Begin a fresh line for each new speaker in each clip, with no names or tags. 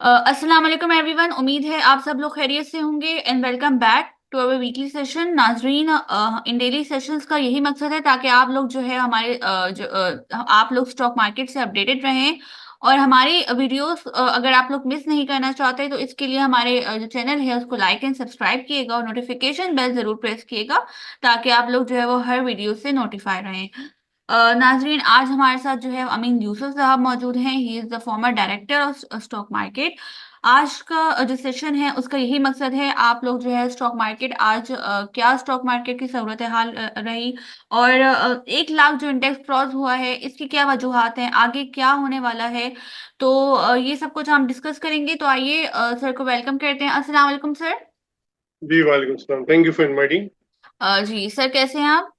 अस्सलाम वालेकुम एवरीवन। उम्मीद है आप सब लोग खैरियत से होंगे and welcome back to our weekly session. नाजरीन, इन डेली सेशंस का यही मकसद है ताकि आप लोग जो है हमारे आप लोग स्टॉक मार्केट से अपडेटेड रहें और हमारी वीडियोस अगर आप लोग मिस नहीं करना चाहते तो इसके लिए हमारे जो चैनल है उसको लाइक एंड सब्सक्राइब किएगा और नोटिफिकेशन बेल जरूर प्रेस किएगा ताकि आप लोग जो है वो हर वीडियो से नोटिफाई रहें। नाजरीन, आज हमारे साथ जो है अमीन यूसुफ साहब मौजूद हैं। He is the former director of stock market. आज का जो सेशन है उसका यही मकसद है आप लोग जो है स्टॉक मार्केट आज क्या स्टॉक मार्केट की सूरत हाल रही और 1 लाख जो इंडेक्स क्रॉस हुआ है इसकी क्या वजूहात हैं, आगे क्या होने वाला है। तो ये सब कुछ हम डिस्कस करेंगे। तो आइए सर को वेलकम करते हैं। अस्सलाम वालेकुम सर।
जी वालेकुम सलाम। Thank you for inviting.
जी सर, कैसे हैं आप?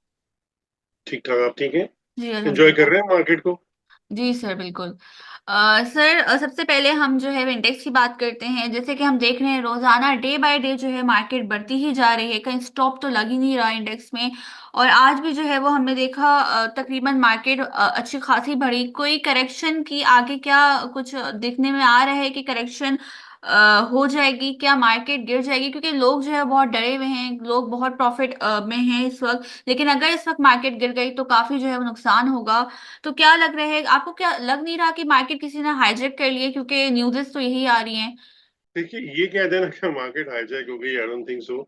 ठीक ठाक, आप ठीक हैं?
जी
एंजॉय कर
अल्हम्दुलिल्लाह।
रहे हैं मार्केट को?
जी सर, बिल्कुल। सर, सबसे पहले हम जो है इंडेक्स की बात करते हैं। जैसे कि हम देख रहे हैं रोजाना डे बाय डे जो है मार्केट बढ़ती ही जा रही है, कहीं स्टॉप तो लग ही नहीं रहा इंडेक्स में। और आज भी जो है वो हमने देखा तकरीबन मार्केट अच्छी खासी बढ़ी। कोई करेक्शन की आगे क्या कुछ दिखने में आ रहा है कि करेक्शन हो जाएगी, क्या मार्केट गिर जाएगी? क्योंकि लोग जो है बहुत डरे हुए हैं, लोग बहुत प्रॉफिट में हैं इस वक्त। लेकिन अगर इस वक्त मार्केट गिर गई तो काफी जो है वो नुकसान होगा। तो क्या लग रहा है आपको, क्या लग नहीं रहा कि मार्केट किसी ने हाईजैक कर लिया? क्योंकि न्यूज़ेस तो यही आ रही हैं।
देखिए, ये कह देना कि मार्केट हाईजैक हो गई, आई डोंट थिंक सो।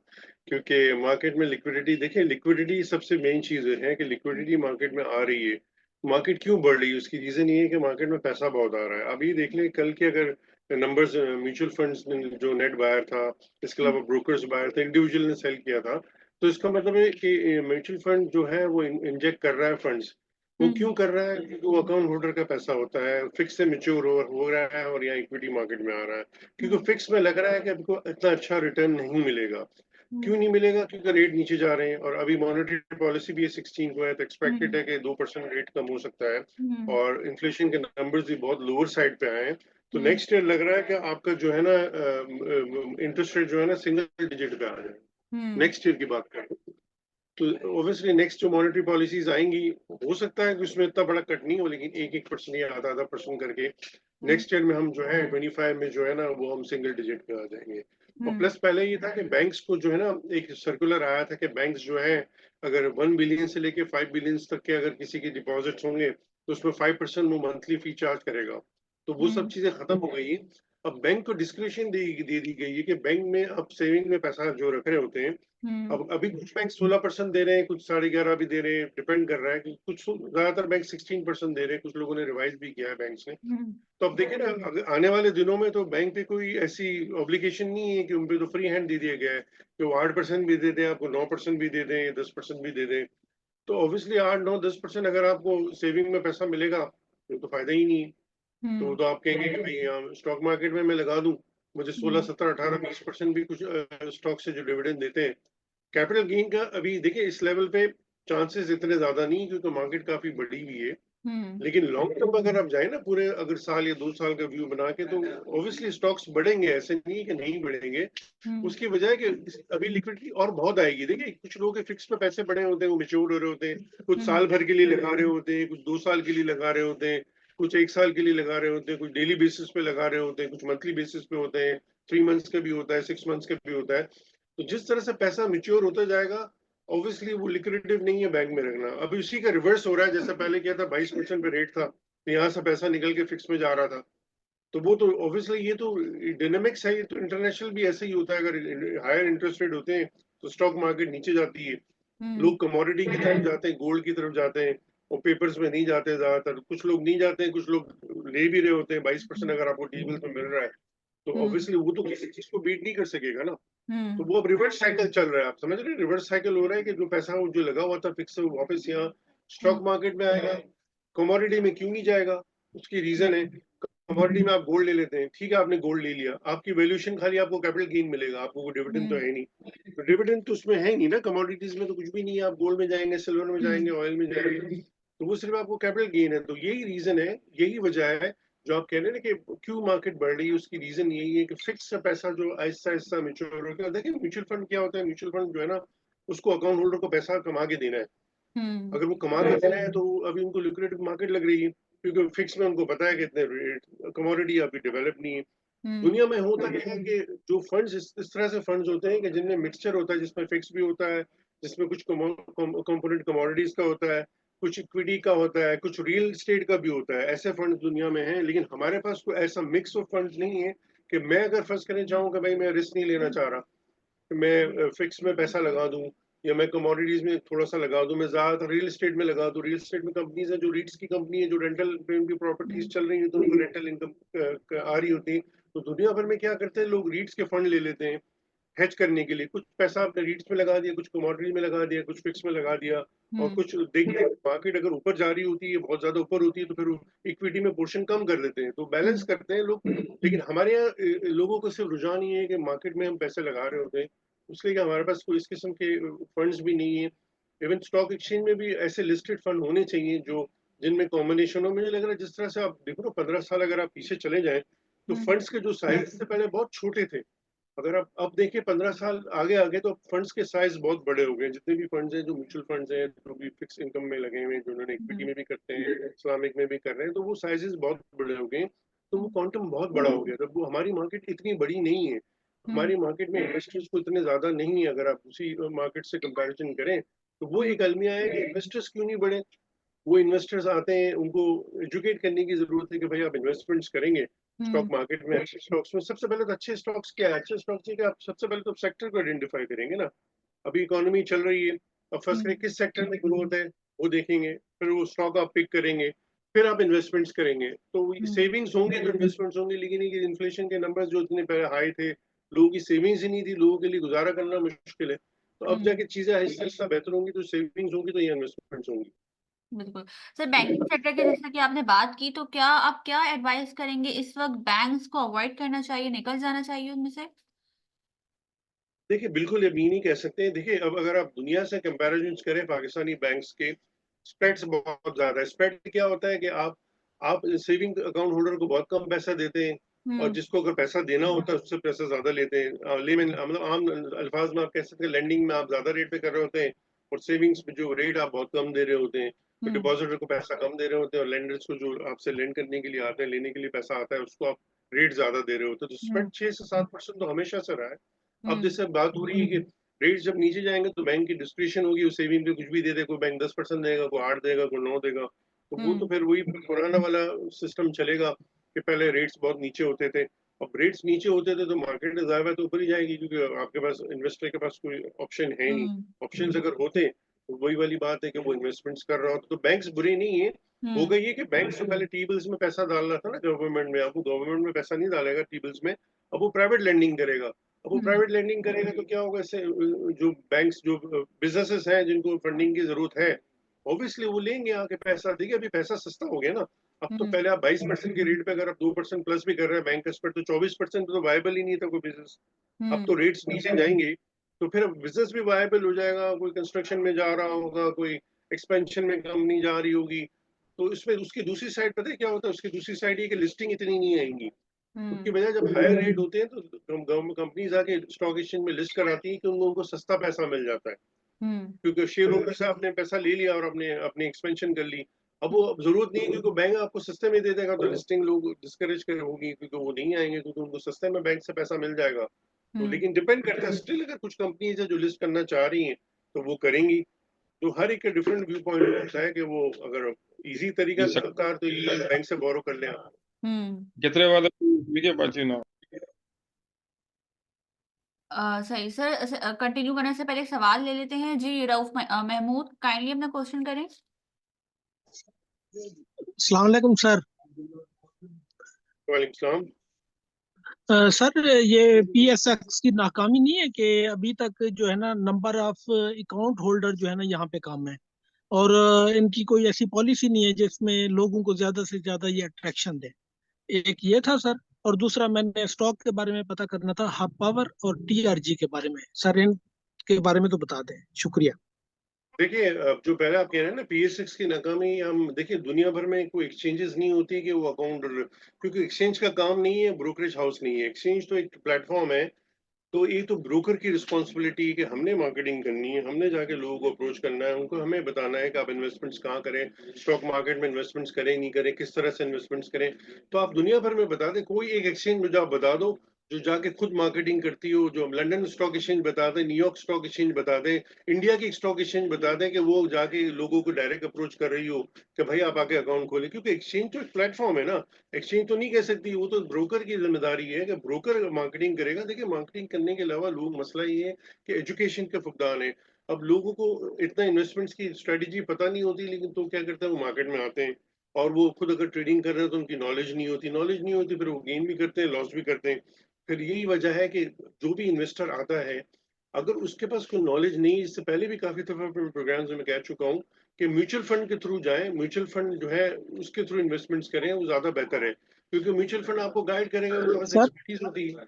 क्योंकि मार्केट में लिक्विडिटी, देखिए लिक्विडिटी सबसे मेन चीज है कि लिक्विडिटी मार्केट में आ रही है। मार्केट क्यों बढ़ रही है, उसकी रीजन ये है कि मार्केट में पैसा बहुत आ रहा है। अभी देख लें कल के अगर नंबर्स, म्यूचुअल फंड्स में जो नेट बायर था, इसके अलावा ब्रोकर्स बायर थे, इंडिविजुअल ने सेल किया था। तो इसका मतलब है कि म्यूचुअल फंड जो है वो इंजेक्ट कर रहा है फंड्स। वो
हम्म।
क्यों कर रहा है? क्योंकि वो अकाउंट होल्डर का पैसा होता है, फिक्स से मेच्योर हो रहा है और यहाँ इक्विटी मार्केट में आ रहा है। क्योंकि
हम्म।
फिक्स में लग रहा है कि आपको इतना अच्छा रिटर्न नहीं मिलेगा। क्यों
हम्म।
नहीं मिलेगा? क्योंकि रेट नीचे जा रहे हैं और अभी मॉनेटरी पॉलिसी भी 16 को है, तो एक्सपेक्टेड
हम्म।
है कि 2% रेट कम हो सकता है।
हम्म।
और इन्फ्लेशन के नंबर्स भी बहुत लोअर साइड पे आए हैं। तो
हम्म।
नेक्स्ट ईयर लग रहा है कि आपका जो है ना इंटरेस्ट रेट जो है ना सिंगल डिजिट पे आ जाए।
हम्म।
नेक्स्ट ईयर की बात करें तो ऑब्वियसली नेक्स्ट जो मॉनेटरी पॉलिसीज आएंगी, हो सकता है कि उसमें इतना बड़ा कट नहीं हो, लेकिन 1-1% या आधा आधा परसेंट करके
हम्म।
नेक्स्ट ईयर में हम जो है 25 में जो है ना वो हम सिंगल डिजिट पे आ जाएंगे। और
हम्म।
प्लस पहले ये था कि बैंक्स को जो है ना एक सर्कुलर आया था कि बैंक्स जो है अगर 1 बिलियन से लेके 5 बिलियन तक के अगर किसी के डिपॉजिट्स होंगे तो उसमें 5% वो मंथली फी चार्ज करेगा। तो वो सब
हम्म।
चीजें खत्म हो गई। अब बैंक को डिस्क्रिप्शन दे दी गई है कि बैंक में अब सेविंग में पैसा जो रख रहे होते हैं,
हम्म।
अब अभी कुछ बैंक 16% दे रहे हैं, कुछ 11.5 भी दे रहे हैं, डिपेंड कर रहा है कि कुछ ज्यादातर बैंक 16% दे रहे हैं, कुछ लोगों ने रिवाइज भी किया है बैंक्स ने।
हम्म।
तो अब देखिए ना, आने वाले दिनों में तो बैंक पे कोई ऐसी ऑब्लिगेशन नहीं है कि उन पे तो फ्री हैंड दे दिया गया है कि वो 8% भी दे दें, आपको 9% भी दे दें, 10% भी दे दें। तो ऑब्वियसली 8-9-10% अगर आपको सेविंग में पैसा मिलेगा तो फायदा ही नहीं है।
हम्म।
तो आप कहेंगे कि भाई स्टॉक मार्केट में मैं लगा दूं, मुझे 16, 17, 18, 20% भी कुछ स्टॉक से जो डिविडेंड देते हैं। कैपिटल गेन का अभी देखिए इस लेवल पे चांसेस इतने ज्यादा नहीं, क्योंकि मार्केट काफी बड़ी हुई है।
हम्म।
लेकिन लॉन्ग टर्म अगर आप जाए ना, पूरे अगर साल या 2 साल का व्यू बना के, तो ऑब्वियसली स्टॉक्स बढ़ेंगे, ऐसे नहीं कि नहीं बढ़ेंगे।
हम्म।
उसकी वजह है कि अभी लिक्विडिटी और बहुत आएगी। देखिए कुछ लोगों के फिक्स पे पैसे पड़े होते हैं, वो मेच्योर हो रहे होते हैं, कुछ
हम्म।
साल भर के लिए लगा रहे होते हैं, कुछ 2 साल के लिए लगा रहे होते हैं, कुछ 1 साल के लिए लगा रहे होते हैं, कुछ डेली बेसिस पे लगा रहे होते हैं, कुछ मंथली बेसिस पे होते हैं, 3 मंथ्स का भी होता है, 6 मंथ्स का भी होता है। तो जिस तरह से पैसा मेच्योर होता जाएगा, ऑब्वियसली वो लिक्विडेटिव नहीं है बैंक में रखना। अभी उसी का रिवर्स हो रहा है, जैसा पहले किया था 22% पे रेट था, तो यहाँ से पैसा निकल के फिक्स में जा रहा था। तो वो तो ऑब्वियसली ये तो डायनेमिक्स है, ये तो इंटरनेशनल भी ऐसे ही होता है। अगर हायर इंटरेस्ट रेट होते हैं तो स्टॉक मार्केट नीचे जाती है,
हम्म।
लोग कमोडिटी की तरफ जाते हैं, गोल्ड की तरफ जाते हैं, और पेपर्स में नहीं जाते। ज्यादातर कुछ लोग नहीं जाते हैं, कुछ लोग ले भी रहे होते हैं। 22% अगर आपको टी बिल पे मिल रहा है तो
हम्म।
ऑब्वियसली वो तो किसी चीज को बीट नहीं कर सकेगा ना। तो
हम्म।
वो अब रिवर्स साइकिल चल रहा है, आप समझ रहे हैं? रिवर्स साइकिल हो रहा है कि जो पैसा जो लगा हुआ था फिक्स, वो वापस यहाँ
हम्म।
स्टॉक मार्केट में आएगा। कमोडिटी में क्यों नहीं जाएगा? उसकी रीजन है, कमोडिटी में आप गोल्ड ले लेते हैं, ठीक है, आपने गोल्ड ले लिया, आपकी वैल्यूएशन खाली आपको कैपिटल गेन मिलेगा, आपको कोई डिविडेंड तो
हम्म।
है नहीं। तो डिविडेंड तो उसमें है नहीं ना, कमोडिटीज में तो कुछ भी नहीं है। आप गोल्ड में जाएंगे, सिल्वर में
हम्म।
जाएंगे, ऑयल में जाएंगे, तो वो सिर्फ आपको कैपिटल गेन है। तो यही रीजन है, यही वजह है जो आप कह रहे हैं ना कि क्यों मार्केट बढ़ रही है। उसकी रीजन यही है कि फिक्स पैसा जो आहिस्ता आहिस्ता मेच्योर होगा। देखिए म्यूचुअल फंड क्या होता है, म्यूचुअल फंड जो है ना, उसको अकाउंट होल्डर को पैसा कमा के देना है।
हम्म।
अगर वो कमा के देना है तो अभी उनको लिक्विडेटिव मार्केट लग रही है, क्योंकि फिक्स में उनको पता है कि इतने रेट, कमोडिटी अभी डेवलप नहीं है। दुनिया में होता क्या है कि जो फंड्स इस तरह से फंड्स होते हैं कि जिनमें मिक्सचर होता है, जिसमें फिक्स भी होता है, जिसमें कुछ कंपोनेंट कमोडिटीज का होता है, कुछ इक्विटी का होता है, कुछ रियल एस्टेट का भी होता है। ऐसे फंड्स दुनिया में हैं, लेकिन हमारे पास कोई ऐसा मिक्स ऑफ फंड्स नहीं है कि मैं अगर फर्ज करने चाहूँ कि भाई मैं रिस्क नहीं लेना चाह रहा, मैं फिक्स में पैसा लगा दूं या मैं कमोडिटीज में थोड़ा सा लगा दूं, मैं ज्यादातर रियल एस्टेट में लगा दूं। रियल एस्टेट में कंपनीज है जो रीट्स की कंपनी है, जो रेंटल पे उनकी प्रॉपर्टीज चल रही है तो उनको रेंटल इनकम आ रही होती है। तो दुनिया भर में क्या करते हैं लोग, रीट्स के फंड ले लेते हैं हेज करने के लिए। कुछ पैसा आपने रीट्स में लगा दिया, कुछ कमोडिटी में लगा दिया, कुछ फिक्स में लगा दिया, और कुछ देखिए मार्केट अगर ऊपर जा रही होती है, बहुत ज्यादा ऊपर होती है, तो फिर इक्विटी में पोर्शन कम कर देते हैं, तो बैलेंस करते हैं लोग। लेकिन हमारे यहाँ लोगों को सिर्फ रुझान ये है कि मार्केट में हम पैसे लगा रहे होते हैं, इसलिए कि हमारे पास कोई इस किस्म के फंड्स भी नहीं है। इवन स्टॉक एक्सचेंज में भी ऐसे लिस्टेड फंड होने चाहिए जो जिनमें कॉम्बिनेशन हो। मुझे लग रहा है जिस तरह से आप देखो ना, 15 साल अगर आप पीछे चले जाएं तो फंड्स के जो साइज थे पहले बहुत छोटे थे। अगर आप अब देखिए 15 साल आगे आगे तो फंड्स के साइज बहुत बड़े हो गए। जितने भी फंड्स हैं, जो म्यूचुअल फंड्स हैं, जो भी फिक्स इनकम में लगे हुए हैं, जो उन्होंने इक्विटी में भी करते हैं, इस्लामिक में भी कर रहे हैं, तो वो साइजेस बहुत बड़े हो गए, तो वो क्वांटम बहुत बड़ा हो गया। तो वो हमारी मार्केट इतनी बड़ी नहीं है, हमारी मार्केट में इन्वेस्टर्स को इतने ज्यादा नहीं है। अगर आप उसी मार्केट से कंपैरिजन करें तो वो एक अलमिया है कि इन्वेस्टर्स क्यों नहीं बढ़े। वो इन्वेस्टर्स आते हैं, उनको एजुकेट करने की जरूरत है कि भाई आप इन्वेस्टमेंट्स करेंगे स्टॉक मार्केट में, अच्छे स्टॉक्स में। सबसे पहले तो अच्छे स्टॉक्स क्या है, अच्छे स्टॉक्स कि आप सबसे पहले तो सेक्टर को आइडेंटिफाई करेंगे ना। अभी इकोनॉमी चल रही है, अब फर्स्ट करें किस सेक्टर में ग्रोथ है, वो देखेंगे, फिर वो स्टॉक आप पिक करेंगे, फिर आप इन्वेस्टमेंट्स करेंगे। तो सेविंग्स होंगे तो इन्वेस्टमेंट्स होंगे। लेकिन ये इन्फ्लेशन के नंबर्स जो इतने पहले हाई थे, लोगों की सेविंग्स ही नहीं थी, लोगों के लिए गुजारा करना मुश्किल है। तो अब जाके चीजें आहिस्ता आहिस्ता बेहतर होंगी, तो सेविंग्स होंगी तो ये इन्वेस्टमेंट्स होंगी।
बिल्कुल। सर बैंकिंग सेक्टर की जैसा कि आपने बात की, तो क्या आप क्या एडवाइस करेंगे, इस वक़्त बैंक्स को अवॉइड करना चाहिए, निकल जाना चाहिए उनमें से?
देखिए, बिल्कुल ये नहीं कह सकते हैं। देखिए, अब अगर आप दुनिया से कंपैरिजन करें पाकिस्तानी बैंक्स के, स्प्रेड्स बहुत ज़्यादा है। स्प्रेड क्या होता है कि आप सेविंग अकाउंट होल्डर को बहुत कम पैसा देते हैं, और
हुँ,
जिसको अगर पैसा देना होता है उससे पैसा ज़्यादा लेते हैं। लेमन मतलब आम अल्फाज में आप कह सकते हैं, लेंडिंग में आप ज़्यादा रेट पे कर रहे होते हैं, और सेविंग्स में जो रेट आप बहुत कम दे रहे होते हैं। तो
हुँ,
डिपॉजिटर को पैसा कम दे रहे होते हैं, और लेंडर्स को जो आपसे लेंड करने के लिए आते हैं, लेने के लिए पैसा आता है, उसको आप रेट ज़्यादा दे रहे होते हैं। तो
हुँ,
स्प्रेड 6 से 7% तो हमेशा से रहा है। अब
हुँ,
जैसे बात हो रही है कि रेट जब नीचे जाएंगे तो बैंक की डिस्क्रिप्शन होगी, उस सेविंग पे कुछ भी दे दे। कोई बैंक 10% देगा, कोई 8 देगा, कोई 9 देगा। तो वो तो
हुँ,
फिर वही पुराना वाला सिस्टम चलेगा कि पहले रेट्स बहुत नीचे होते थे। अब रेट्स नीचे होते थे तो मार्केट ज्यादा तो ऊपर ही जाएगी, क्योंकि आपके पास इन्वेस्टर के पास कोई ऑप्शन है नहीं।
हुँ,
ऑप्शंस अगर होते तो वही वाली बात है कि वो इन्वेस्टमेंट्स कर रहा होता। तो बैंक्स बुरे नहीं है। हो
हुँ,
गई है कि बैंक से पहले टी बिल्स में पैसा डाल रहा था ना गवर्नमेंट में, अब वो गवर्नमेंट में पैसा नहीं डालेगा टी बिल्स में, अब वो प्राइवेट लेंडिंग करेगा। अब वो
हुँ,
प्राइवेट लेंडिंग करेगा तो क्या होगा, इससे जो बैंक्स, जो बिजनेसेस हैं जिनको फंडिंग की जरूरत है, ऑब्वियसली वो लेंगे आके पैसा। देखिए, अभी पैसा सस्ता हो गया ना। अब तो
हुँ,
पहले आप 22% की रेट पे अगर आप 2% प्लस भी कर रहे हैं बैंक का स्प्रेड, तो 24% तो वायबल ही नहीं था कोई बिजनेस। अब
हुँ,
तो रेट्स नीचे जाएंगे, तो फिर बिजनेस भी वायबल हो जाएगा। कोई कंस्ट्रक्शन में जा रहा होगा, कोई एक्सपेंशन में कंपनी जा रही होगी। तो इसमें उसकी दूसरी साइड पता है क्या होता है, उसकी दूसरी साइड ये कि लिस्टिंग इतनी नहीं आएंगी। उसकी
हुँ,
वजह जब हायर रेट होते हैं तो गवर्नमेंट कंपनीज आके स्टॉक एक्सचेंज में लिस्ट कराती है कि उनको सस्ता पैसा मिल जाता है,
हुँ,
क्योंकि शेयर होल्डर से आपने पैसा ले लिया और अपने अपनी एक्सपेंशन कर ली। अब वो अब जरूरत नहीं है, क्योंकि बैंक आपको सस्ते में दे देगा, तो लिस्टिंग लोग डिस्करेज कर होगी, क्योंकि वो नहीं आएंगे, क्योंकि उनको सस्ते में बैंक से पैसा मिल जाएगा। तो
हुँ,
लेकिन डिपेंड करता है स्टिल, अगर कुछ कंपनीज है जो लिस्ट करना चाह रही हैं तो वो करेंगी। तो हर एक का डिफरेंट व्यू पॉइंट होता है कि वो अगर इजी तरीका
जी सर,
कार तो ये बैंक से बोरो कर लें।
हुँ।
कितने वाले लीजिए पर्ची ना।
सही सर, कंटिन्यू करने से पहले एक सवाल ले लेते हैं जी। रऊफ महमूद, काइंडली अपना क्वेश्चन करें।
अस्सलाम वालेकुम सर।
वालेकुम सलाम।
सर ये पीएसएक्स की नाकामी नहीं है कि अभी तक जो है ना नंबर ऑफ अकाउंट होल्डर जो है ना यहाँ पे कम है, और इनकी कोई ऐसी पॉलिसी नहीं है जिसमें लोगों को ज्यादा से ज्यादा ये अट्रैक्शन दे। एक ये था सर, और दूसरा मैंने स्टॉक के बारे में पता करना था, हब पावर और टीआरजी के बारे में। सर इनके बारे में तो बता दें, शुक्रिया।
देखिए, अब जो पहले आप कह रहे हैं ना पीएसएक्स की नाकामी, हम देखिए दुनिया भर में कोई एक्सचेंजेस नहीं होती कि वो अकाउंट, क्योंकि एक्सचेंज का काम नहीं है, ब्रोकरेज हाउस नहीं है। एक्सचेंज तो एक प्लेटफॉर्म है तो ये तो ब्रोकर की रिस्पॉन्सिबिलिटी है कि हमने मार्केटिंग करनी है, हमने जाके लोगों को अप्रोच करना है, उनको हमें बताना है कि आप इन्वेस्टमेंट्स कहाँ करें, स्टॉक मार्केट में इन्वेस्टमेंट्स करें नहीं करें, किस तरह से इन्वेस्टमेंट्स करें। तो आप दुनिया भर में बता दें, कोई एक एक्सचेंज मुझे आप बता दो जो जाके खुद मार्केटिंग करती हो, जो लंदन स्टॉक एक्सचेंज बता दें, न्यूयॉर्क स्टॉक एक्सचेंज बता दें, इंडिया की स्टॉक एक्सचेंज बता दें कि वो जाके लोगों को डायरेक्ट अप्रोच कर रही हो कि भाई आप आके अकाउंट खोलें। क्योंकि एक्सचेंज तो एक प्लेटफॉर्म है ना, एक्सचेंज तो नहीं कह सकती, वो तो ब्रोकर की जिम्मेदारी है कि ब्रोकर मार्केटिंग करेगा। देखिए मार्केटिंग करने के अलावा लोग, मसला ये है कि एजुकेशन का फुकदान है। अब लोगों को इतना इन्वेस्टमेंट्स की स्ट्रेटजी पता नहीं होती, लेकिन तो क्या करते हैं, वो मार्केट में आते हैं और वो खुद अगर ट्रेडिंग कर रहे हैं तो उनकी नॉलेज नहीं होती, फिर वो गेन भी करते हैं, लॉस भी करते हैं। फिर यही वजह है कि जो भी इन्वेस्टर आता है, अगर उसके पास कोई नॉलेज नहीं, इससे पहले भी काफी दफा प्रोग्राम्स में कह चुका हूँ कि म्यूचुअल फंड के थ्रू जाएं, म्यूचुअल फंड जो है उसके थ्रू इन्वेस्टमेंट्स करें, वो ज्यादा बेहतर है। क्योंकि म्यूचुअल फंड आपको गाइड करेंगे, उनके पास
सर,
एक्सपर्टीज होती है।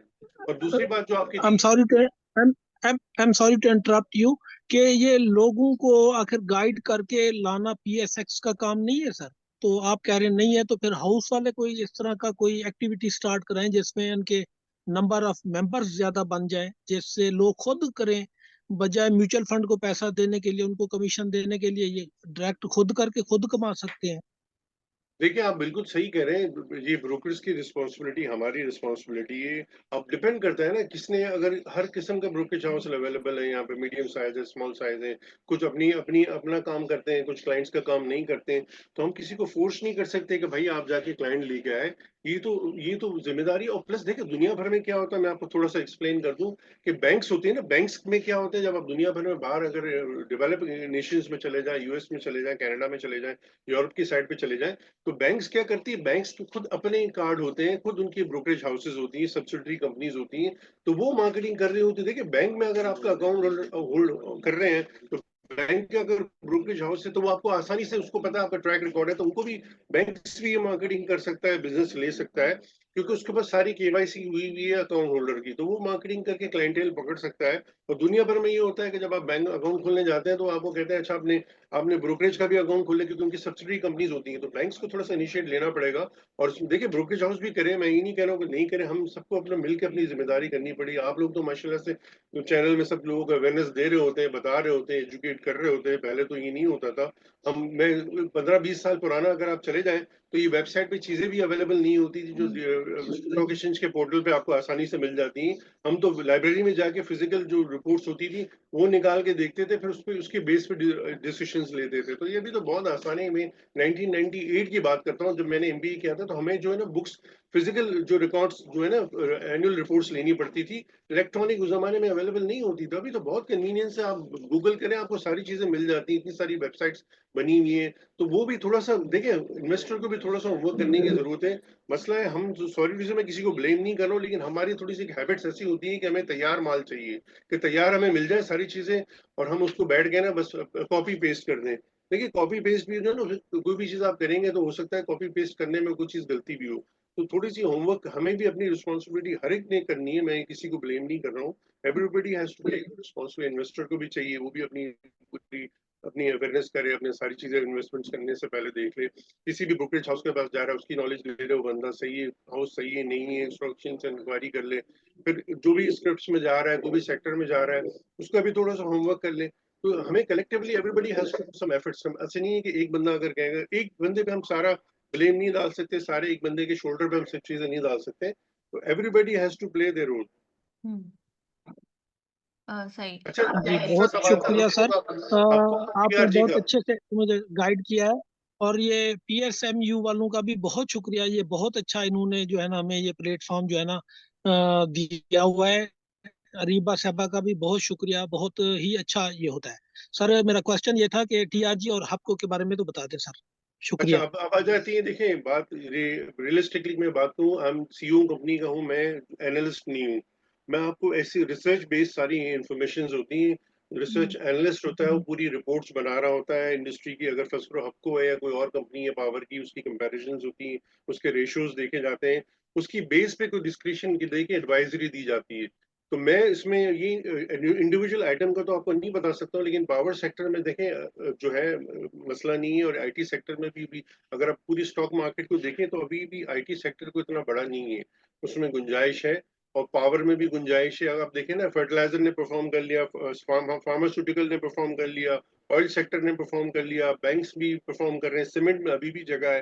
और दूसरी बात जो आपकी
आई एम
थी,
sorry to I am sorry to interrupt you, कि ये लोगों को आखिर गाइड करके लाना पीएसएक्स का काम नहीं है सर? तो आप कह रहे हैं नहीं है, तो फिर हाउस वाले कोई इस तरह का कोई एक्टिविटी स्टार्ट कराएं जिसमें उनके नंबर ऑफ मेंबर्स ज्यादा बन जाए, जिससे लोग खुद करें, बजाय म्यूचुअल फंड को पैसा देने के लिए, उनको कमीशन देने के लिए, ये डायरेक्ट खुद करके खुद कमा सकते हैं।
देखिए आप बिल्कुल सही कह रहे हैं, ये ब्रोकर्स की रिस्पॉन्सिबिलिटी, हमारी रिस्पॉन्सिबिलिटी है। अब डिपेंड करता है ना किसने, अगर हर किस्म का ब्रोकरेज हाउस अवेलेबल है यहाँ पे, मीडियम साइज है, स्मॉल साइज है, कुछ अपनी अपनी अपना काम करते हैं, कुछ क्लाइंट्स का काम नहीं करते हैं। तो हम किसी को फोर्स नहीं कर सकते कि भाई आप जाके क्लाइंट लेके आए। ये तो जिम्मेदारी। और प्लस देखिए दुनिया भर में क्या होता है, मैं आपको थोड़ा सा एक्सप्लेन कर दूं कि बैंक्स होते हैं ना, बैंक्स में क्या होता है, जब आप दुनिया भर में बाहर अगर डेवलप नेशंस में चले जाए, यूएस में चले जाए, कनाडा में चले जाए, यूरोप की साइड पे चले जाए, तो बैंक्स क्या करती है, बैंक्स तो खुद अपने कार्ड होते हैं, खुद उनकी ब्रोकरेज हाउसेज होती हैं, सब्सिडरी कंपनीज होती हैं, तो वो मार्केटिंग कर रही होती है। देखिए बैंक में अगर आपका अकाउंट होल्ड कर रहे हैं, तो बैंक के अगर ब्रोकरेज हाउस है तो वो आपको आसानी से, उसको पता है आपका ट्रैक रिकॉर्ड है, तो उनको भी, बैंक्स भी ये मार्केटिंग कर सकता है, बिजनेस ले सकता है, क्योंकि उसके पास सारी केवाईसी हुई हुई है अकाउंट होल्डर की, तो वो मार्केटिंग करके क्लाइंटेल पकड़ सकता है। और दुनिया भर में ये होता है कि जब आप बैंक अकाउंट खोलने जाते हैं तो आपको कहते हैं अच्छा आपने आपने ब्रोकरेज का भी अकाउंट खोले, क्योंकि उनकी सब्सिडी कंपनीज होती हैं, तो बैंक्स को थोड़ा सा इनिशिएट लेना पड़ेगा। और देखिए ब्रोकरेज हाउस भी करें, मैं ये नहीं कह रहा हूँ कि नहीं करें, हम सबको अपना मिलकर अपनी जिम्मेदारी करनी पड़ी। आप लोग तो माशाल्लाह से चैनल में सब लोगों को अवेयरनेस दे रहे होते हैं, बता रहे होते हैं, एजुकेट कर रहे होते हैं, पहले तो ये नहीं होता था। हम मैं 15-20 साल पुराना अगर आप चले जाएं तो ये वेबसाइट पे चीजें भी अवेलेबल नहीं होती थी, जो स्टॉक एक्सचेंज के पोर्टल पे आपको आसानी से मिल जाती हैं। हम तो लाइब्रेरी में जाके फिजिकल जो रिपोर्ट्स होती थी वो निकाल के देखते थे, फिर उस पे उसके बेस पे डिसीजंस लेते थे। तो ये भी तो बहुत आसानी है। मैं 1998 की बात करता हूँ, जब मैंने एमबीए किया था, तो हमें जो है ना बुक्स, फिजिकल जो रिकॉर्ड्स जो है ना, एनुअल रिपोर्ट्स लेनी पड़ती थी। इलेक्ट्रॉनिक उस जमाने में अवेलेबल नहीं होती थी। अभी तो बहुत कन्वीनियंस है, आप गूगल करें आपको सारी चीजें मिल जाती हैं, इतनी सारी वेबसाइट्स बनी हुई है। तो वो भी थोड़ा सा देखिए, इन्वेस्टर को भी थोड़ा सा होमवर्क करने की जरूरत है। मसला है, हम सॉरी से मैं किसी को ब्लेम नहीं कर रहा हूँ, लेकिन हमारी थोड़ी सी हैबिट्स ऐसी होती है कि हमें तैयार माल चाहिए, कि तैयार हमें मिल जाए सारी चीजें, और हम उसको बैठ गए ना बस कॉपी पेस्ट कर दें। देखिए कॉपी पेस्ट भी जो है ना, कोई भी चीज आप करेंगे तो हो सकता है कॉपी पेस्ट करने में कोई चीज गलती भी हो। तो थोड़ी सी होमवर्क हमें भी, अपनी रिस्पॉन्सिबिलिटी हर एक ने करनी है, मैं किसी को ब्लेम नहीं कर रहा हूँ। Everybody has to take responsibility, investor को भी चाहिए, वो भी अपनी पूरी अपनी अवेयरनेस करे, अपने सारी चीजें इन्वेस्टमेंट्स करने से पहले देख ले। किसी भी ब्रोकरेज हाउस के पास जा रहा है, उसकी नॉलेज ले ले, वो बंदा सही है, हाउस सही है नहीं है, स्टॉक एक्सचेंज से इंक्वायरी कर ले। फिर जो भी स्क्रिप्ट्स में जा रहा है, कोई भी सेक्टर में जा रहा है, उसका भी थोड़ा सा होमवर्क कर ले। तो हमें collectively everybody has to some efforts. ऐसे नहीं है कि एक बंदा अगर कहेगा, एक बंदे पे हम सारा ब्लेम नहीं डाल सकते, सारे एक बंदे के शोल्डर पे हम सब चीजें नहीं डाल सकते। तो everybody has to play their role.
Hmm सही।
अच्छा,
जी,
दूसरा
बहुत
सवाल था
शुक्रिया सर।
आपको
आपने
टीआरजी
बहुत
का।
अच्छे से मुझे गाइड किया है। और ये पीएसएमयू वालों का भी बहुत शुक्रिया, ये बहुत अच्छा इन्होंने जो है ना हमें ये प्लेटफॉर्म जो है ना दिया हुआ है। अरीबा साहबा का भी बहुत शुक्रिया, बहुत ही अच्छा ये होता है। सर मेरा क्वेश्चन ये था कि टीआरजी और हबको के बारे में तो बता दें सर।
अच्छा,
शुक्रिया।
अब आ जाती है, देखिए बात रियलिस्टिकली मैं बात करूँ, आई एम सीईओ कंपनी का हूँ, मैं एनालिस्ट नहीं हूँ। मैं आपको ऐसी रिसर्च बेस्ड सारी इंफॉर्मेशन होती हैं। रिसर्च एनालिस्ट होता है, वो पूरी रिपोर्ट्स बना रहा होता है इंडस्ट्री की, अगर फर्स्ट हबको है या कोई और कंपनी है पावर की, उसकी कंपैरिजंस होती हैं, उसके रेशियोज देखे जाते हैं, उसकी बेस पे कोई डिस्क्रिप्शन की दे के एडवाइजरी दी जाती है। तो मैं इसमें ये इंडिविजुअल आइटम का तो आपको नहीं बता सकता हूँ, लेकिन पावर सेक्टर में देखें जो है मसला नहीं है। और आईटी सेक्टर में भी अगर आप पूरी स्टॉक मार्केट को देखें तो अभी भी आईटी सेक्टर को इतना बड़ा नहीं है, उसमें गुंजाइश है। और पावर में भी गुंजाइश है। अगर आप देखें ना, फर्टिलाइजर ने परफॉर्म कर लिया, फार्मास्यूटिकल ने परफॉर्म कर लिया, ऑयल सेक्टर ने परफॉर्म कर लिया, बैंक्स भी परफॉर्म कर रहे हैं, सीमेंट में अभी भी जगह है,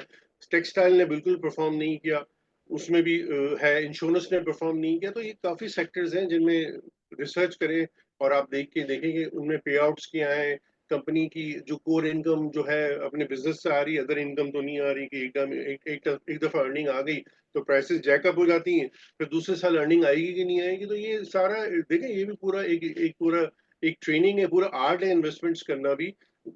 टेक्सटाइल ने बिल्कुल परफॉर्म नहीं किया, उसमें भी है, इंश्योरेंस ने परफॉर्म नहीं किया। तो ये काफी सेक्टर्स हैं जिनमें रिसर्च करें और आप देखेंगे उनमें पे आउट्स क्या है, कंपनी की जो कोर इनकम जो है अपने बिजनेस से आ रही है, अदर इनकम तो नहीं आ रही कि एकदम एक दफा अर्निंग आ गई तो प्राइसेस जैकअप हो जाती हैं, फिर दूसरे साल अर्निंग आएगी कि नहीं आएगी। तो ये सारा देखें, ये भी पूरा एक पूरा एक ट्रेनिंग है, पूरा आर्ट है इन्वेस्टमेंट्स करना भी,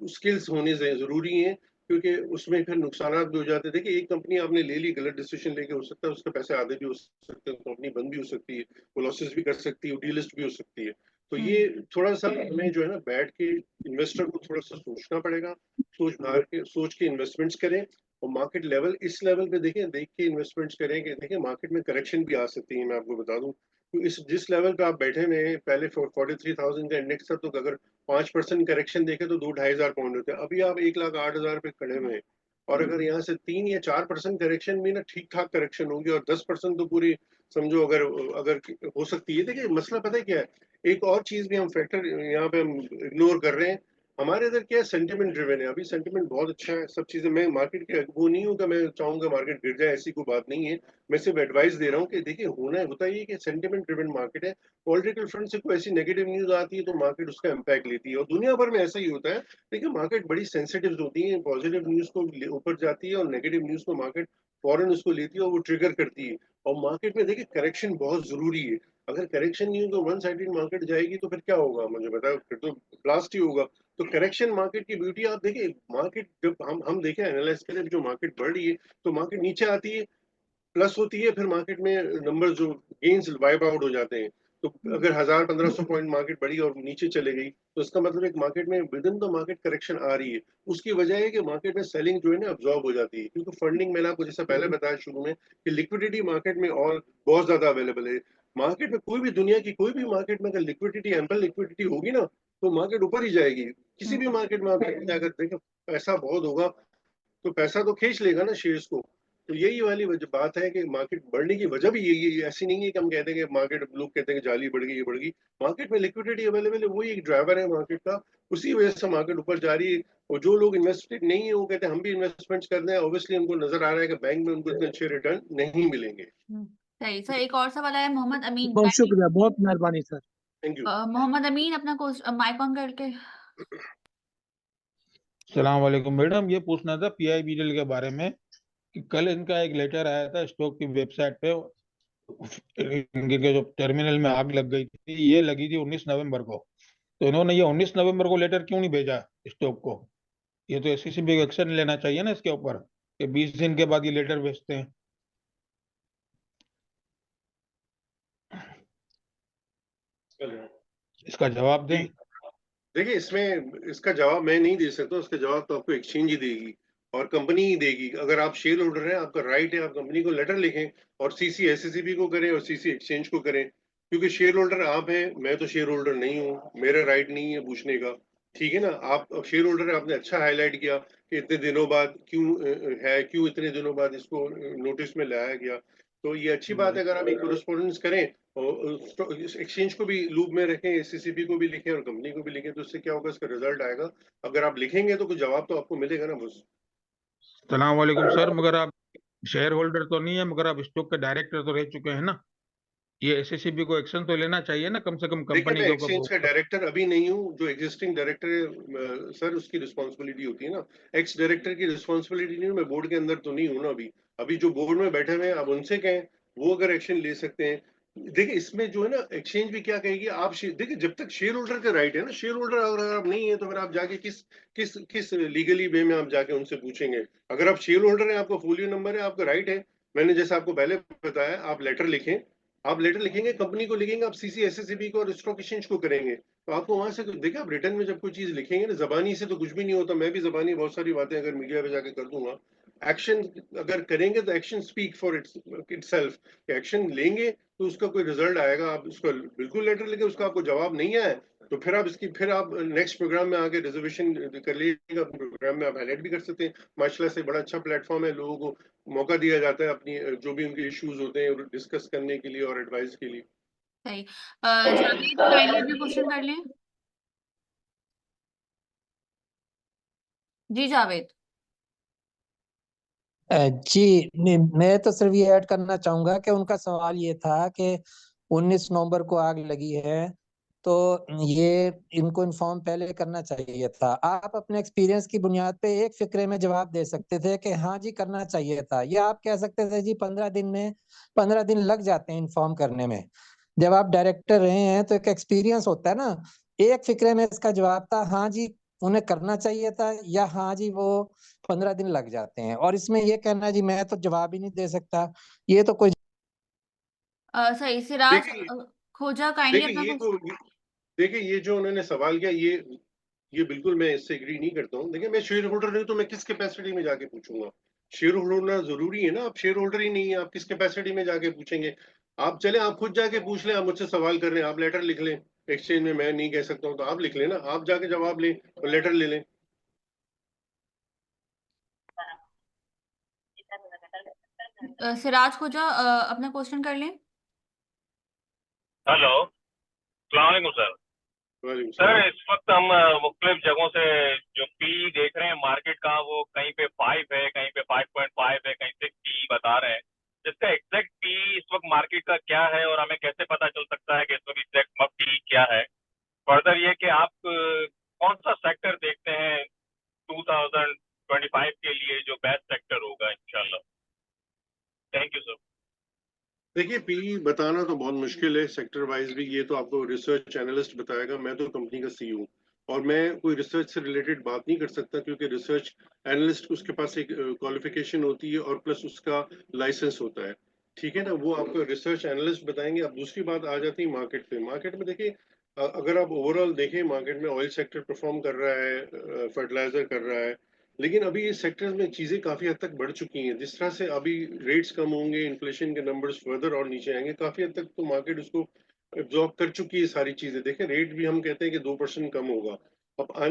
स्किल्स होने जरूरी है, क्योंकि उसमें फिर नुकसान भी हो जाते हैं। देखिए, एक कंपनी आपने ले ली, गलत डिसीजन लेके हो सकता है उसके पैसे आधे भी हो सकते हैं, कंपनी बंद भी हो सकती है, वो लॉसेस भी कर सकती है, डीलिस्ट भी हो सकती है। तो ये थोड़ा सा हमें जो है ना बैठ के इन्वेस्टर को थोड़ा सा सोचना पड़ेगा, सोच के इन्वेस्टमेंट्स करें, और मार्केट लेवल इस लेवल पे देख के इन्वेस्टमेंट्स करें कि देखिए मार्केट में करेक्शन भी आ सकती है। मैं आपको बता दूं, तो इस जिस लेवल पे आप बैठे हुए हैं, पहले 43,000 का इंडेक्स था, तो अगर 5% करेक्शन देखे तो 2-2,500 पॉइंट होते हैं, अभी आप 1,08,000 पे खड़े हुए हैं। और अगर यहाँ से 3 या 4% करेक्शन भी ना ठीक ठाक करेक्शन होगी, और 10% तो पूरी समझो अगर अगर हो सकती है। देखिए मसला पता है क्या है, एक और चीज भी हम फैक्टर यहाँ पे हम इग्नोर कर रहे हैं। हमारे इधर क्या है, सेंटिमेंट ड्रिवन है, अभी सेंटिमेंट बहुत अच्छा है, सब चीजें। मैं मार्केट के वो नहीं हूँ कि मैं चाहूंगा मार्केट गिर जाए, ऐसी कोई बात नहीं है। मैं सिर्फ एडवाइस दे रहा हूँ कि देखिए होता ही है कि सेंटिमेंट ड्रिवन मार्केट है, पॉलिटिकल फ्रंट से कोई ऐसी नेगेटिव न्यूज आती है तो मार्केट उसका इम्पैक्ट लेती है, और दुनिया भर में ऐसा ही होता है। देखिए मार्केट बड़ी सेंसिटिव होती है, पॉजिटिव न्यूज को ऊपर जाती है और नेगेटिव न्यूज को मार्केट फॉरन उसको लेती है और वो ट्रिगर करती है। और मार्केट में देखिए करेक्शन बहुत जरूरी है, अगर करेक्शन नहीं होगा, वन साइडेड मार्केट जाएगी तो फिर क्या होगा मुझे बताओ, फिर तो ब्लास्ट ही होगा। तो करेक्शन मार्केट की ब्यूटी आप देखिए, मार्केट जब हम देखें एनालाइज करें, जो मार्केट बढ़ रही है तो मार्केट नीचे आती है, प्लस होती है, फिर मार्केट में नंबर जो गेन्स वाइप आउट हो जाते हैं। तो अगर 1,000-1,500 पॉइंट मार्केट बढ़ी और नीचे चले गई, तो इसका मतलब एक मार्केट में within the market correction आ रही है। उसकी वजह है कि मार्केट में सेलिंग जो है ना अब्जॉर्ब हो जाती है, क्योंकि फंडिंग, मैंने आपको जैसे पहले बताया शुरू में कि लिक्विडिटी मार्केट में और बहुत ज्यादा अवेलेबल है। मार्केट में कोई भी, दुनिया की कोई भी मार्केट में अगर लिक्विडिटी, एम्पल लिक्विडिटी होगी ना, तो मार्केट ऊपर ही जाएगी। किसी भी मार्केट में आप अगर देखें पैसा बहुत होगा तो पैसा तो खींच लेगा ना शेयर्स को। तो यही वाली वजह बात है कि मार्केट बढ़ने की वजह भी यही है। ऐसी नहीं है कि हम कहते हैं कि मार्केट, लोग कहते हैं कि जाली बढ़ गई, ये बढ़ गई। मार्केट में लिक्विडिटी अवेलेबल है, वही एक ड्राइवर है मार्केट का, उसी वजह से मार्केट ऊपर जा रही है। और जो लोग इन्वेस्टेड नहीं है वो कहते हैं हम भी इन्वेस्टमेंट्स करते हैं, ऑब्वियसली उनको नजर आ रहा है कि बैंक में उनको इतने अच्छे रिटर्न नहीं मिलेंगे।
सही सर, एक और सवाल आया मोहम्मद अमीन
बहुत
बैंक।
शुक्रिया, बहुत मेहरबानी sir.
Thank you.
Mohammad Amin अपना माइक ऑन करके।
सलाम वालेकुम मैडम, ये पूछना था पीआईबीएल के बारे में कि कल इनका एक लेटर आया था स्टॉक की वेबसाइट पे, इनके जो टर्मिनल में आग लग गई थी, ये लगी थी 19 नवंबर को। तो इन्होंने ये 19 नवंबर को लेटर क्यों नहीं भेजा स्टॉक को? ये तो एससीसीबी को एक्शन लेना चाहिए ना इसके ऊपर, कि 20 दिन के बाद ये लेटर भेजते हैं। इसका जवाब दें।
जी, देखिए इसमें इसका जवाब मैं नहीं दे सकता, उसका जवाब तो आपको एक्सचेंज ही देगी और कंपनी ही देगी। अगर आप शेयर होल्डर हैं, आपका राइट है, आप कंपनी को लेटर लिखें और सीसी एसएससीबी को करें और सीसी एक्सचेंज को करें, क्योंकि शेयर होल्डर आप हैं, मैं तो शेयर होल्डर नहीं हूँ, मेरा राइट नहीं है पूछने का। ठीक है ना, आप शेयर होल्डर है, आपने अच्छा हाईलाइट किया कि इतने दिनों बाद क्यों है, क्यों इतने दिनों बाद इसको नोटिस में लाया गया। तो ये अच्छी बात है, अगर आप एक कोरेस्पोंडेंस करें और एक्सचेंज को भी लूप में रखें, एससीसीबी को भी लिखें और कंपनी को भी लिखें, तो इससे क्या होगा, इसका रिजल्ट आएगा। अगर आप लिखेंगे तो कुछ जवाब तो आपको मिलेगा ना बस।
सलाम वालेकुम सर, मगर आप शेयर होल्डर तो नहीं है, मगर आप स्टॉक के डायरेक्टर तो रह चुके हैं ना। ये एससीसीबी को एक्शन तो लेना चाहिए ना, कम से कम
देखिए,
कंपनी
मैं
के
एक्सचेंज का
ऊपर।
डायरेक्टर अभी नहीं हूँ, जो एग्जिस्टिंग डायरेक्टर है सर उसकी रिस्पॉन्सिबिलिटी होती है ना, एक्स डायरेक्टर की रिस्पॉन्सिबिलिटी नहीं हूँ, मैं बोर्ड के अंदर तो नहीं हूँ ना अभी। अभी जो बोर्ड में बैठे हुए हैं आप उनसे कहें, वो अगर एक्शन ले सकते हैं। देखिए इसमें जो है ना, एक्सचेंज भी क्या कहेगी, आप देखिए जब तक शेयर होल्डर का राइट है ना, शेयर होल्डर अगर आप नहीं है तो फिर आप जाके किस किस किस लीगली वे में आप जाके उनसे पूछेंगे। अगर आप शेयर होल्डर हैं, आपका फोलियो नंबर है, आपका राइट है, मैंने जैसे आपको पहले बताया, आप लेटर लिखें, आप लेटर लिखेंगे, कंपनी को लिखेंगे, आप सीसी एसएससीबी को और स्टॉक एक्सचेंज को करेंगे, तो आपको वहां से देखिए, आप रिटर्न में जब कोई चीज लिखेंगे ना, जबानी से तो कुछ भी नहीं होता। मैं भी जबानी बहुत सारी बातें अगर मीडिया पे जाके कर दूंगा, एक्शन अगर करेंगे तो action speak for itself. Action लेंगे तो उसका कोई रिजल्ट आएगा। आप उसका बिल्कुल लेटर लिखे, उसका आपको जवाब नहीं आया तो फिर आप नेक्स्ट प्रोग्राम में आके रिजर्वेशन कर लीजिएगा, प्रोग्राम में आप हाईलाइट भी कर सकते हैं। माशाल्लाह से बड़ा अच्छा प्लेटफॉर्म है, लोगों को मौका दिया जाता है अपनी जो भी उनके इश्यूज होते हैं डिस्कस करने के लिए और एडवाइस के लिए।
सही। जावेद काइंडली अपना क्वेश्चन कर लें। जी जावेद।
जी नहीं, मैं तो सिर्फ ये ऐड करना चाहूंगा कि उनका सवाल ये था कि 19 नवंबर को आग लगी है, तो ये इनको इन्फॉर्म पहले करना चाहिए था। आप अपने एक्सपीरियंस की बुनियाद पे एक फिक्रे में जवाब दे सकते थे कि हाँ जी करना चाहिए था, या आप कह सकते थे जी 15 दिन लग जाते हैं इन्फॉर्म करने में। जब आप डायरेक्टर रहे हैं तो एक एक्सपीरियंस होता है ना। एक फिक्रे में इसका जवाब था हाँ जी उन्हें करना चाहिए था, या हाँ जी वो 15 दिन लग जाते हैं। और इसमें ये कहना जी मैं तो जवाब ही नहीं दे सकता, ये तो कोई
सही। सिराज
देखिए
खोजा काइंडली
देखिए
अपना
ये
क्वेश्चन।
को देखिए ये जो उन्होंने सवाल किया, ये बिल्कुल मैं इससे एग्री नहीं करता हूँ। देखिए मैं शेयर होल्डर नहीं, तो मैं किस कैपेसिटी में जाके पूछूंगा? शेयर होल्डर होना जरूरी है ना? आप शेयर होल्डर ही नहीं है, आप किस कैपेसिटी में जाके पूछेंगे? आप चले, आप खुद जाके पूछ लें। आप मुझसे सवाल कर रहे हैं, आप लेटर लिख लें एक्सचेंज में, मैं नहीं कह सकता हूँ तो आप लिख लें ना, आप जाके जवाब लें और लेटर ले लें।
सिराज खोजा अपना क्वेश्चन कर लें।
हेलो, सलाम सर।
वालेकुम
सर
सलाम।
इस वक्त हम मुख्तलिफ जगहों से जो पी देख रहे हैं मार्केट का, वो कहीं पे 5 है, कहीं पे 5.5 है, कहीं 6 पी बता रहे हैं। जिसका एग्जैक्ट पी इस वक्त मार्केट का क्या है और हमें कैसे पता चल सकता है कि इस वक्त एग्जैक्ट पी क्या है? फर्दर ये कि आप कौन सा सेक्टर देखते हैं 2025 के लिए जो बेस्ट सेक्टर होगा इंशाल्लाह? Thank you sir.
देखिए पी बताना तो बहुत मुश्किल है सेक्टर वाइज भी, ये तो आपको रिसर्च एनालिस्ट बताएगा। मैं तो कंपनी का सीईओ हूँ और मैं कोई रिसर्च से रिलेटेड बात नहीं कर सकता, क्योंकि रिसर्च एनालिस्ट उसके पास एक क्वालिफिकेशन होती है और प्लस उसका लाइसेंस होता है। ठीक है ना, वो आपको रिसर्च एनालिस्ट बताएंगे। अब दूसरी बात आ जाती है मार्केट पे। मार्केट में देखिए अगर आप ओवरऑल देखें, मार्केट में ऑयल सेक्टर परफॉर्म कर रहा है, फर्टिलाइजर कर रहा है, लेकिन अभी इस सेक्टर में चीजें काफी हद तक बढ़ चुकी हैं। जिस तरह से अभी रेट्स कम होंगे, इन्फ्लेशन के नंबर्स फर्दर और नीचे आएंगे, काफी हद तक तो मार्केट उसको एब्जॉर्ब कर चुकी है सारी चीजें। देखें रेट भी हम कहते हैं कि 2% कम होगा।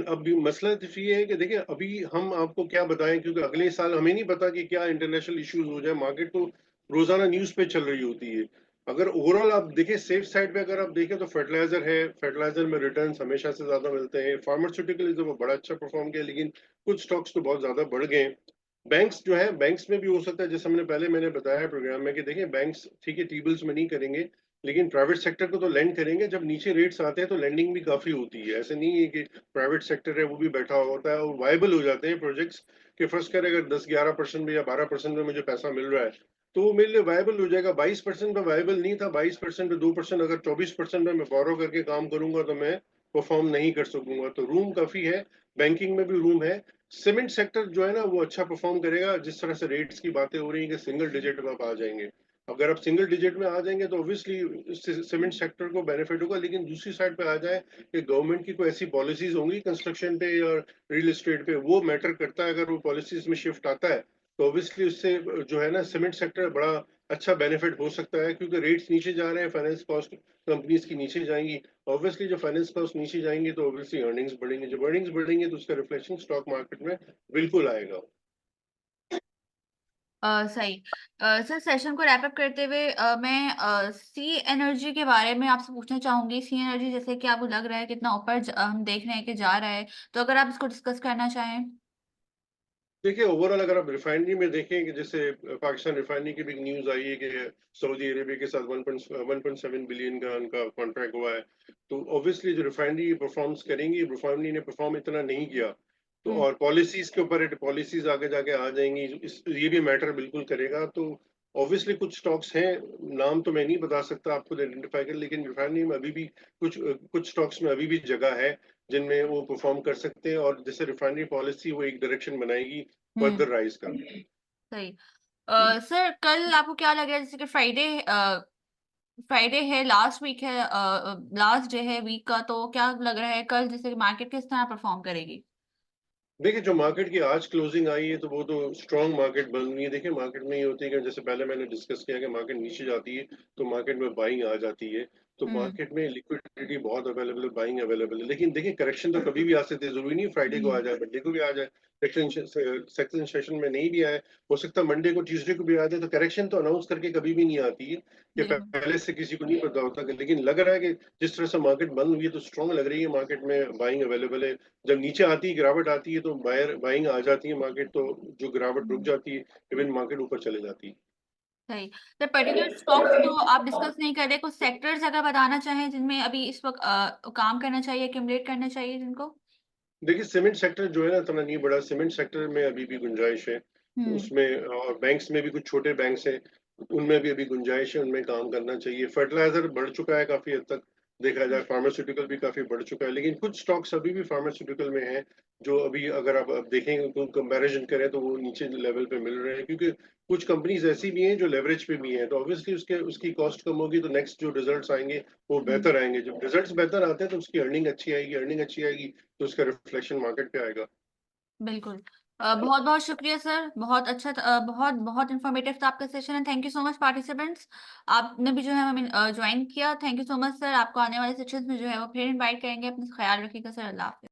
अब भी मसला तो ये है कि देखिए अभी हम आपको क्या बताएं, क्योंकि अगले साल हमें नहीं पता कि क्या इंटरनेशनल इश्यूज हो जाए। मार्केट तो रोजाना न्यूज पे चल रही होती है। अगर ओवरऑल आप देखें सेफ साइड पे, अगर आप देखें तो फर्टिलाइजर है, फर्टिलाइजर में रिटर्न्स हमेशा से ज्यादा मिलते हैं। फार्मास्यूटिकल वो बड़ा अच्छा परफॉर्म किया, लेकिन कुछ स्टॉक्स तो बहुत ज्यादा बढ़ गए हैं। बैंक्स जो है, बैंक्स में भी हो सकता है, जैसे मैंने बताया प्रोग्राम में कि देखिए बैंक्स ठीक है टी-बिल्स में नहीं करेंगे, लेकिन प्राइवेट सेक्टर को तो लेंड करेंगे। जब नीचे रेट्स आते हैं तो लेंडिंग भी काफी होती है। ऐसे नहीं है कि प्राइवेट सेक्टर है वो भी बैठा हुआ होता है, और वायबल हो जाते हैं प्रोजेक्ट्स कि फर्स्ट कर अगर 10-11% में या 12% में मुझे पैसा मिल रहा है तो वो मेरे लिए वायबल हो जाएगा। 22% पे वायबल नहीं था, 22% पे 2%, अगर 24% में मैं बोरो करके काम करूंगा तो मैं परफॉर्म नहीं कर सकूंगा। तो रूम काफी है, बैंकिंग में भी रूम है। सीमेंट सेक्टर जो है ना वो अच्छा परफॉर्म करेगा। जिस तरह से रेट्स की बातें हो रही हैं कि सिंगल डिजिट में आप आ जाएंगे, अगर आप सिंगल डिजिट में आ जाएंगे तो ऑब्वियसली सीमेंट सेक्टर को बेनिफिट होगा। लेकिन दूसरी साइड पे आ जाए कि गवर्नमेंट की कोई ऐसी पॉलिसीज होंगी कंस्ट्रक्शन पे या रियल एस्टेट पे, वो मैटर करता है। अगर वो पॉलिसीज में शिफ्ट आता है तो ऑब्वियसली उससे जो है ना सीमेंट सेक्टर बड़ा अच्छा बेनिफिट हो सकता है, क्योंकि रेट्स नीचे जा रहे हैं, फाइनेंस कॉस्ट कंपनीज की नीचे जाएंगी। ऑब्वियसली जब फाइनेंस कॉस्ट नीचे जाएंगे तो ऑब्वियसली अर्निंग्स बढ़ेंगे। जब अर्निंग्स बढ़ेंगे तो उसका रिफ्लेक्शन स्टॉक मार्केट में बिल्कुल आएगा।
सही। सर सेशन को रैप अप करते हुए मैं सी एनर्जी के बारे में आपसे पूछना चाहूंगी। सी एनर्जी जैसे कि आपको लग रहा है कितना ऊपर हम देख रहे हैं कि जा रहा है, तो अगर आप इसको डिस्कस करना चाहें।
देखिए ओवरऑल अगर आप रिफाइनरी में देखें कि जैसे पाकिस्तान रिफाइनरी की भी न्यूज आई है कि सऊदी अरेबिया के साथ 1.7 बिलियन का उनका कॉन्ट्रैक्ट हुआ है। तो ऑब्वियसली जो रिफाइनरी परफॉर्म्स करेंगी, रिफाइनरी ने परफॉर्म इतना नहीं किया, तो
हम्म।
और पॉलिसीज के ऊपर पॉलिसीज आगे जाके आ जाएंगी, ये भी मैटर बिल्कुल करेगा। तो ऑब्वियसली कुछ स्टॉक्स हैं, नाम तो मैं नहीं बता सकता आपको आइडेंटिफाई कर, लेकिन रिफाइनरी में अभी भी कुछ स्टॉक्स में अभी भी जगह है जिनमें वो परफॉर्म कर सकते हैं। और जैसे रिफाइनरी पॉलिसी वो एक डायरेक्शन बनाएगी
हम्म।
फर्दर राइज का।
सही। सर कल आपको क्या लग रहा है, जैसे कि फ्राइडे फ्राइडे है, लास्ट वीक है, लास्ट डे है वीक का, तो क्या लग रहा है कल जैसे मार्केट किस तरह परफॉर्म करेगी?
देखिए जो मार्केट की आज क्लोजिंग आई है तो वो तो स्ट्रांग मार्केट बन रही है। देखिए मार्केट में ये होती है कि जैसे पहले मैंने डिस्कस किया कि मार्केट नीचे जाती है तो मार्केट में बाइंग आ जाती है। तो मार्केट में लिक्विडिटी बहुत अवेलेबल है, बाइंग अवेलेबल है। लेकिन देखिए करेक्शन तो कभी भी आ सकते हैं, जरूरी नहीं फ्राइडे को आ जाए, मंडे को भी आ जाए। सेक्शन सेशन में नहीं भी आए, हो सकता है मंडे को, ट्यूसडे को भी आ जाए। तो करेक्शन तो अनाउंस करके कभी भी नहीं आती है, कि
बिल्कुल
पहले से किसी को नहीं पता होता। लेकिन लग रहा है कि जिस तरह से मार्केट बंद हुई है तो स्ट्रॉन्ग लग रही है, मार्केट में बाइंग अवेलेबल है। जब नीचे आती है, गिरावट आती है, तो बाइंग आ जाती है मार्केट, तो जो गिरावट रुक जाती है, इवन मार्केट ऊपर चले जाती है।
सही। तो पर्टिकुलर स्टॉक्स तो आप डिस्कस नहीं कर रहे, कुछ सेक्टर्स अगर बताना चाहें जिनमें अभी इस वक्त काम करना चाहिए, एक्यूमुलेट करना चाहिए जिनको।
देखिए सीमेंट सेक्टर जो है ना, इतना नहीं बड़ा, सीमेंट सेक्टर में अभी भी गुंजाइश है उसमें। और बैंक्स में भी कुछ छोटे बैंक्स हैं, उनमें भी अभी गुंजाइश है, उनमें काम करना चाहिए। फर्टिलाइजर बढ़ चुका है काफी हद तक, देखा जाए फार्मास्यूटिकल भी काफी बढ़ चुका है। लेकिन कुछ स्टॉक्स अभी भी फार्मास्यूटिकल में हैं, जो अभी अगर आप अब देखेंगे तो कंपैरिजन करें तो वो नीचे लेवल पे मिल रहे हैं, क्योंकि कुछ कंपनीज ऐसी भी हैं जो लेवरेज पे भी हैं। तो ऑब्वियसली उसकी कॉस्ट कम होगी, तो नेक्स्ट जो रिजल्ट्स आएंगे वो बेहतर आएंगे। जब रिजल्ट्स बेहतर आते हैं तो उसकी अर्निंग अच्छी आएगी, अर्निंग अच्छी आएगी तो उसका रिफ्लेक्शन मार्केट पे आएगा।
बिल्कुल। बहुत बहुत शुक्रिया सर, बहुत अच्छा बहुत बहुत इंफॉर्मेटिव था आपका session and thank you so much participants. आपने भी जो है हमें ज्वाइन किया, thank you so much sir. आपको आने वाले सेशंस में जो है वो फिर इनवाइट करेंगे। अपना ख्याल रखिएगा सर, अल्लाह हाफिज़।